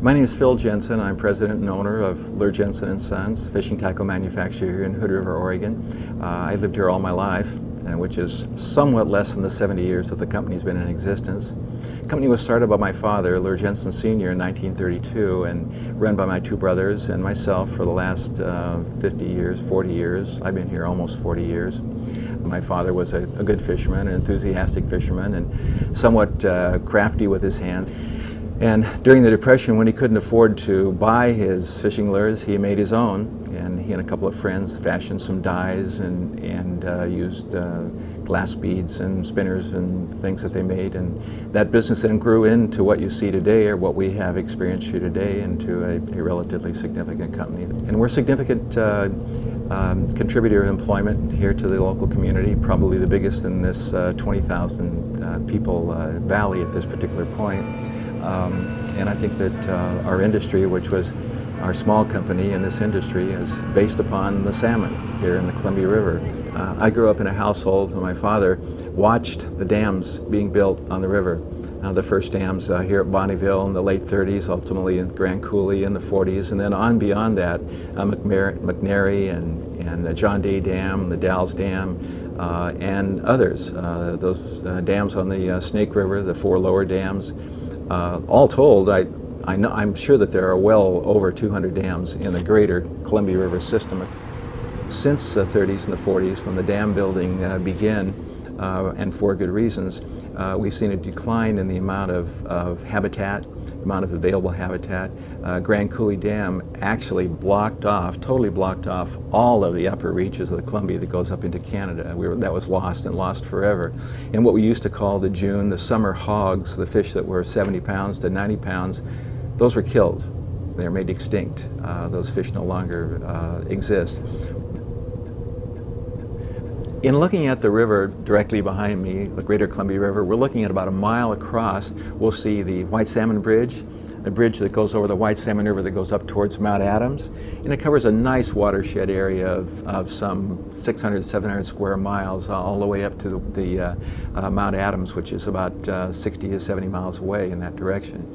My name is Luhr-Jensen. I'm president and owner of Luhr-Jensen and Sons, fishing tackle manufacturer here in Hood River, Oregon. I lived here all my life, which is somewhat less than the 70 years that the company's been in existence. The company was started by my father, Luhr-Jensen Sr., in 1932 and run by my two brothers and myself for the last 50 years, 40 years. I've been here almost 40 years. My father was a good fisherman, an enthusiastic fisherman, and somewhat crafty with his hands. And during the Depression, when he couldn't afford to buy his fishing lures, he made his own, and he and a couple of friends fashioned some dyes and used glass beads and spinners and things that they made, and that business then grew into what you see today, or what we have experienced here today, into a relatively significant company. And we're a significant contributor of employment here to the local community, probably the biggest in this 20,000 people valley at this particular point. And I think that our industry, which was our small company in this industry, is based upon the salmon here in the Columbia River. I grew up in a household where my father watched the dams being built on the river. The first dams here at Bonneville in the late 30s, ultimately in Grand Coulee in the 40s, and then on beyond that, McNary and John Day Dam, the Dalles Dam, and others. Those dams on the Snake River, the four lower dams. All told, I'm sure that there are well over 200 dams in the greater Columbia River system. Since the 30s and the 40s, when the dam building began, and for good reasons, we've seen a decline in the amount of habitat, the amount of available habitat. Grand Coulee Dam actually totally blocked off all of the upper reaches of the Columbia that goes up into Canada. That was lost and lost forever. And what we used to call the summer hogs, the fish that were 70 pounds to 90 pounds, those were killed. They're made extinct. Those fish no longer exist. In looking at the river directly behind me, the Greater Columbia River, we're looking at about a mile across. We'll see the White Salmon Bridge, a bridge that goes over the White Salmon River that goes up towards Mount Adams. And it covers a nice watershed area of some 600, 700 square miles all the way up to the Mount Adams, which is about 60 to 70 miles away in that direction.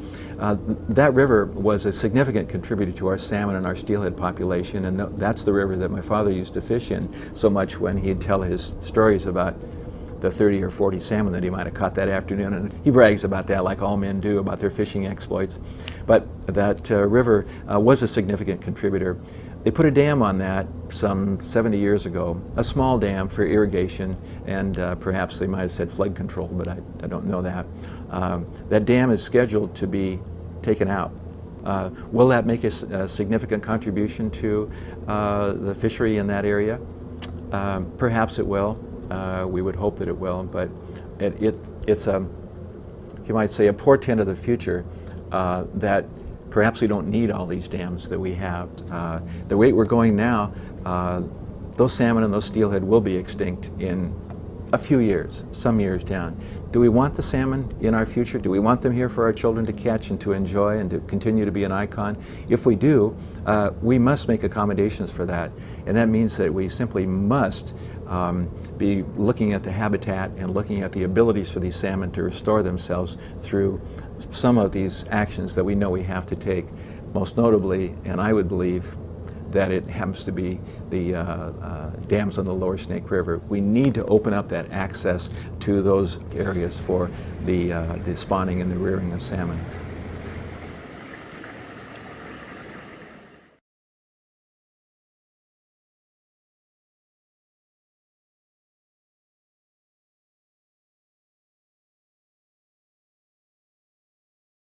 That river was a significant contributor to our salmon and our steelhead population, and that's the river that my father used to fish in so much when he'd tell his stories about the 30 or 40 salmon that he might have caught that afternoon, and he brags about that like all men do about their fishing exploits. But that river was a significant contributor. They put a dam on that some 70 years ago, a small dam for irrigation, and perhaps they might have said flood control, but I don't know that. That dam is scheduled to be taken out. Will that make a significant contribution to the fishery in that area? Perhaps it will. We would hope that it will, but it's you might say, a portent of the future that perhaps we don't need all these dams that we have. The rate we're going now, those salmon and those steelhead will be extinct in a few years, some years down. Do we want the salmon in our future? Do we want them here for our children to catch and to enjoy and to continue to be an icon? If we do, we must make accommodations for that. And that means that we simply must be looking at the habitat and looking at the abilities for these salmon to restore themselves through some of these actions that we know we have to take. Most notably, and I would believe, that it happens to be the dams on the lower Snake River. We need to open up that access to those areas for the spawning and the rearing of salmon.